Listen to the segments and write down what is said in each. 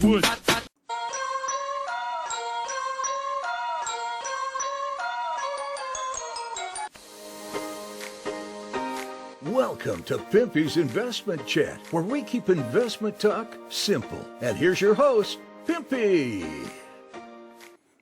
Wood. Welcome to Pimpy's Investment Chat, where we keep investment talk simple. And here's your host, Pimpy.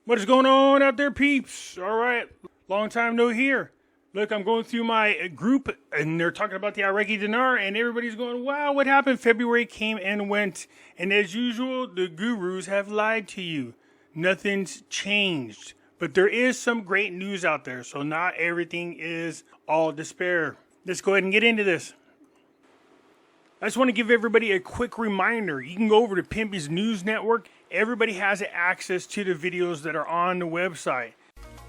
What is going on out there, peeps? All right, long time no hear. Look, I'm going through my group, and they're talking about the Iraqi Dinar, and everybody's going, wow, what happened? February came and went, and as usual, the gurus have lied to you. Nothing's changed, but there is some great news out there, so not everything is all despair. Let's go ahead and get into this. I just want to give everybody a quick reminder. You can go over to Pimpy's News Network. Everybody has access to the videos that are on the website.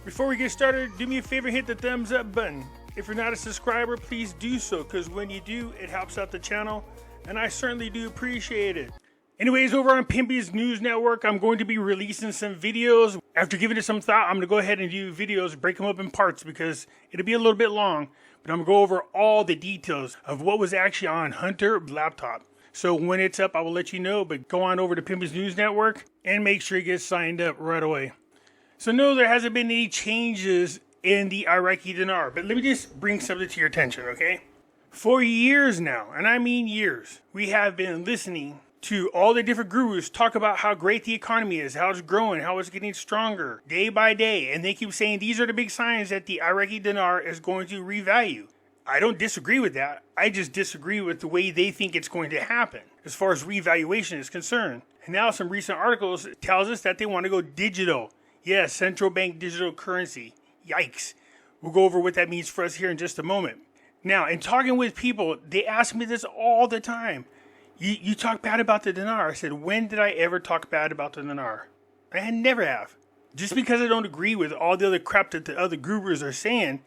Before we get started, do me a favor, hit the thumbs up button. If you're not a subscriber, please do so, because when you do, it helps out the channel, and I certainly do appreciate it. Anyways, over on Pimpy's News Network, I'm going to be releasing some videos. After giving it some thought, I'm going to go ahead and do videos, break them up in parts, because it'll be a little bit long, but I'm going to go over all the details of what was actually on Hunter's laptop. So when it's up, I will let you know, but go on over to Pimpy's News Network and make sure you get signed up right away. So no, there hasn't been any changes in the Iraqi Dinar, but let me just bring something to your attention, okay? For years now, and I mean years, we have been listening to all the different gurus talk about how great the economy is, how it's growing, how it's getting stronger day by day, and they keep saying these are the big signs that the Iraqi Dinar is going to revalue. I don't disagree with that. I just disagree with the way they think it's going to happen as far as revaluation is concerned. And now some recent articles tells us that they want to go digital. Yes, central bank digital currency. Yikes. We'll go over what that means for us here in just a moment. Now, in talking with people, they ask me this all the time. You talk bad about the dinar. I said, when did I ever talk bad about the dinar? I never have. Just because I don't agree with all the other crap that the other gurus are saying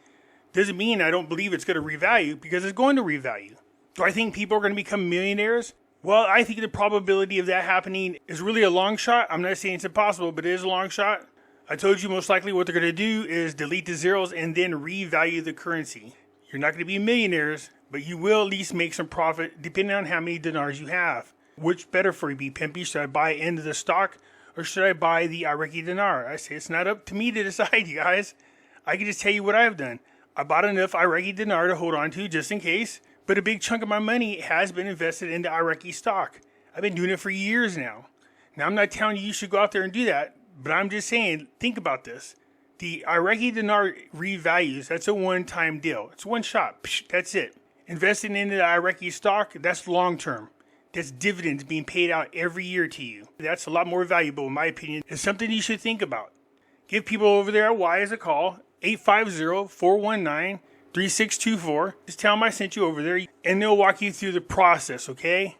doesn't mean I don't believe it's going to revalue, because it's going to revalue. Do I think people are going to become millionaires? Well, I think the probability of that happening is really a long shot. I'm not saying it's impossible, but it is a long shot. I told you most likely what they're going to do is delete the zeros and then revalue the currency. You're not going to be millionaires, but you will at least make some profit depending on how many dinars you have. Which better for you, be Pimpy? Should I buy into the stock or should I buy the Iraqi Dinar? I say it's not up to me to decide, you guys. I can just tell you what I've done. I bought enough Iraqi Dinar to hold on to just in case, but a big chunk of my money has been invested into Iraqi stock. I've been doing it for years now. Now, I'm not telling you should go out there and do that, but I'm just saying, think about this. The Iraqi Dinar revalues, that's a one-time deal. It's one shot. Psh, that's it. Investing into the Iraqi stock, that's long-term. That's dividends being paid out every year to you. That's a lot more valuable, in my opinion. It's something you should think about. Give people over there at Y as a call, 850-419-3624. Just tell them I sent you over there, and they'll walk you through the process, okay?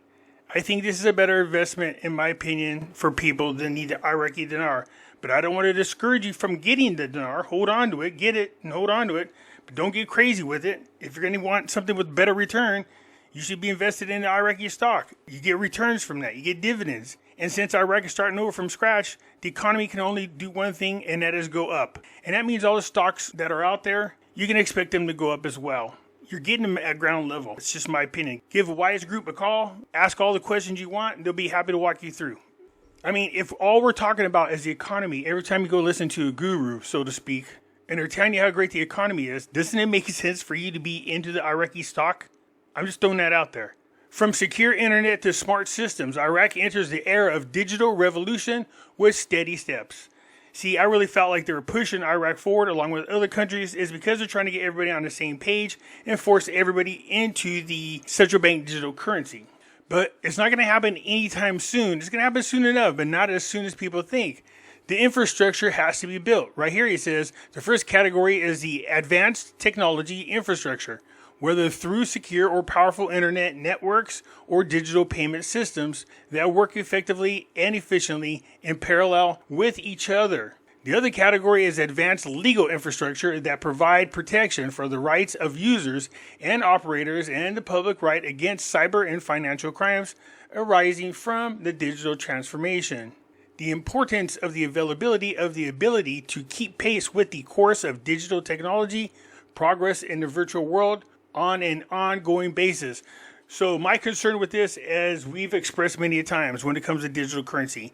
I think this is a better investment, in my opinion, for people that need the Iraqi Dinar. But I don't want to discourage you from getting the dinar. Hold on to it. Get it and hold on to it. But don't get crazy with it. If you're going to want something with better return, you should be invested in the Iraqi stock. You get returns from that. You get dividends. And since Iraq is starting over from scratch, the economy can only do one thing, and that is go up. And that means all the stocks that are out there, you can expect them to go up as well. You're getting them at ground level. It's just my opinion. Give a wise group a call, ask all the questions you want, and they'll be happy to walk you through. I mean, if all we're talking about is the economy, every time you go listen to a guru, so to speak, and they're telling you how great the economy is, doesn't it make sense for you to be into the Iraqi stock? I'm just throwing that out there. From secure internet to smart systems, Iraq enters the era of digital revolution with steady steps. See, I really felt like they were pushing Iraq forward along with other countries is because they're trying to get everybody on the same page and force everybody into the central bank digital currency. But it's not going to happen anytime soon. It's going to happen soon enough, but not as soon as people think. The infrastructure has to be built. Right here he says the first category is the advanced technology infrastructure, whether through secure or powerful internet networks or digital payment systems that work effectively and efficiently in parallel with each other. The other category is advanced legal infrastructure that provide protection for the rights of users and operators and the public right against cyber and financial crimes arising from the digital transformation. The importance of the availability of the ability to keep pace with the course of digital technology, progress in the virtual world on an ongoing basis. So my concern with this, as we've expressed many times when it comes to digital currency,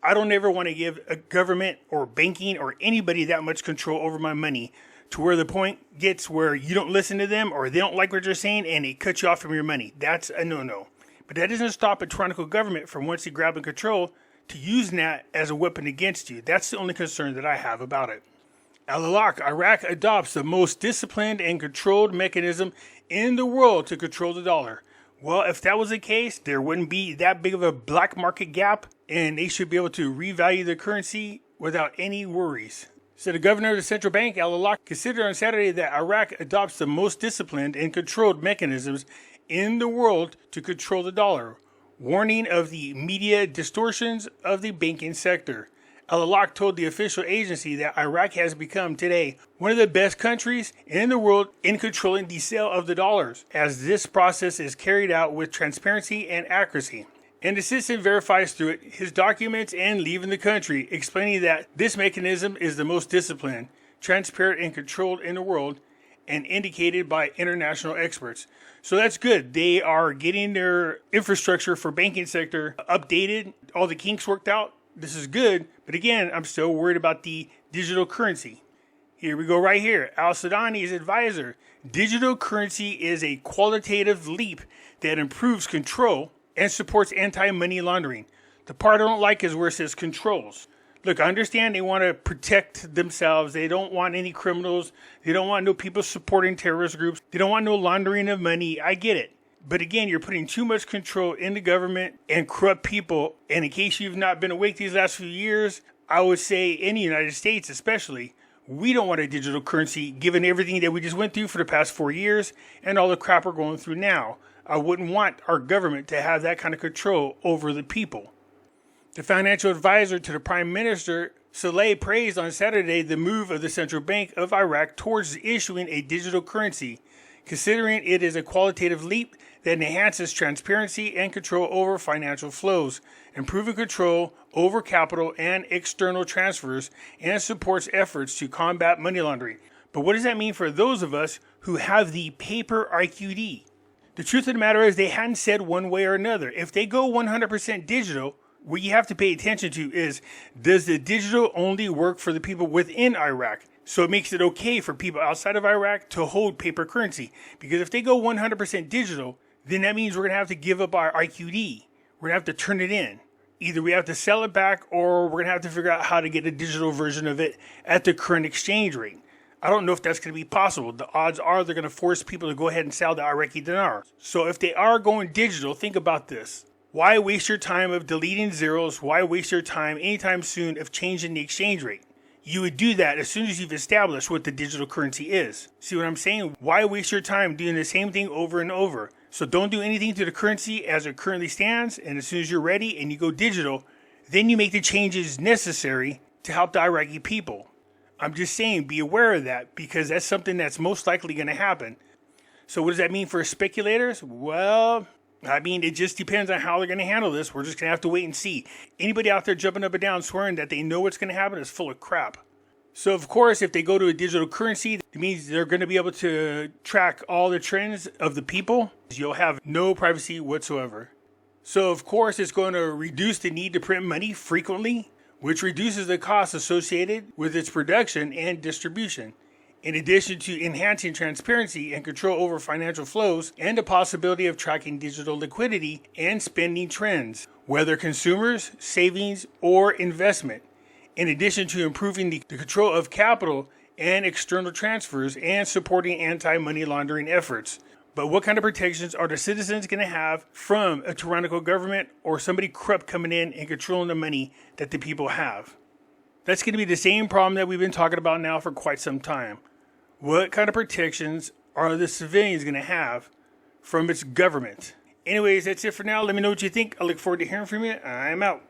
I don't ever want to give a government or banking or anybody that much control over my money to where the point gets where you don't listen to them or they don't like what you're saying and it cuts you off from your money. That's a no-no. But that doesn't stop a tyrannical government from once you grab control to using that as a weapon against you. That's the only concern that I have about it. Al-Alaq, Iraq adopts the most disciplined and controlled mechanism in the world to control the dollar. Well, if that was the case, there wouldn't be that big of a black market gap, and they should be able to revalue the currency without any worries. So the governor of the central bank, Al-Alaq, considered on Saturday that Iraq adopts the most disciplined and controlled mechanisms in the world to control the dollar, warning of the media distortions of the banking sector. Al-Alaq told the official agency that Iraq has become today one of the best countries in the world in controlling the sale of the dollars, as this process is carried out with transparency and accuracy. An assistant verifies through it his documents and leaving the country, explaining that this mechanism is the most disciplined, transparent, and controlled in the world, and indicated by international experts. So that's good. They are getting their infrastructure for banking sector updated, all the kinks worked out. This is good, but again, I'm still worried about the digital currency. Here we go right here. Al-Sudani's advisor. Digital currency is a qualitative leap that improves control and supports anti-money laundering. The part I don't like is where it says controls. Look, I understand they want to protect themselves. They don't want any criminals. They don't want no people supporting terrorist groups. They don't want no laundering of money. I get it. But again, you're putting too much control in the government and corrupt people. And in case you've not been awake these last few years, I would say in the United States especially, we don't want a digital currency given everything that we just went through for the past 4 years and all the crap we're going through now. I wouldn't want our government to have that kind of control over the people. The financial advisor to the Prime Minister, Saleh, praised on Saturday the move of the Central Bank of Iraq towards issuing a digital currency, considering it is a qualitative leap that enhances transparency and control over financial flows, improving control over capital and external transfers, and supports efforts to combat money laundering. But what does that mean for those of us who have the paper IQD? The truth of the matter is they hadn't said one way or another. If they go 100% digital, what you have to pay attention to is, does the digital only work for the people within Iraq? So it makes it okay for people outside of Iraq to hold paper currency. Because if they go 100% digital, then that means we're going to have to give up our IQD. We're going to have to turn it in. Either we have to sell it back or we're going to have to figure out how to get a digital version of it at the current exchange rate. I don't know if that's going to be possible. The odds are they're going to force people to go ahead and sell the Iraqi Dinar. So if they are going digital, think about this. Why waste your time of deleting zeros? Why waste your time anytime soon of changing the exchange rate? You would do that as soon as you've established what the digital currency is. See what I'm saying? Why waste your time doing the same thing over and over? So don't do anything to the currency as it currently stands. And as soon as you're ready and you go digital, then you make the changes necessary to help the Iraqi people. I'm just saying, be aware of that because that's something that's most likely going to happen. So what does that mean for speculators? Well, I mean, it just depends on how they're going to handle this. We're just going to have to wait and see. Anybody out there jumping up and down swearing that they know what's going to happen is full of crap. So, of course, if they go to a digital currency, it means they're going to be able to track all the trends of the people. You'll have no privacy whatsoever. So, of course, it's going to reduce the need to print money frequently, which reduces the costs associated with its production and distribution. In addition to enhancing transparency and control over financial flows and the possibility of tracking digital liquidity and spending trends, whether consumers, savings, or investment. In addition to improving the control of capital and external transfers and supporting anti-money laundering efforts. But what kind of protections are the citizens going to have from a tyrannical government or somebody corrupt coming in and controlling the money that the people have? That's going to be the same problem that we've been talking about now for quite some time. What kind of protections are the civilians going to have from its government? Anyways, that's it for now. Let me know what you think. I look forward to hearing from you. I'm out.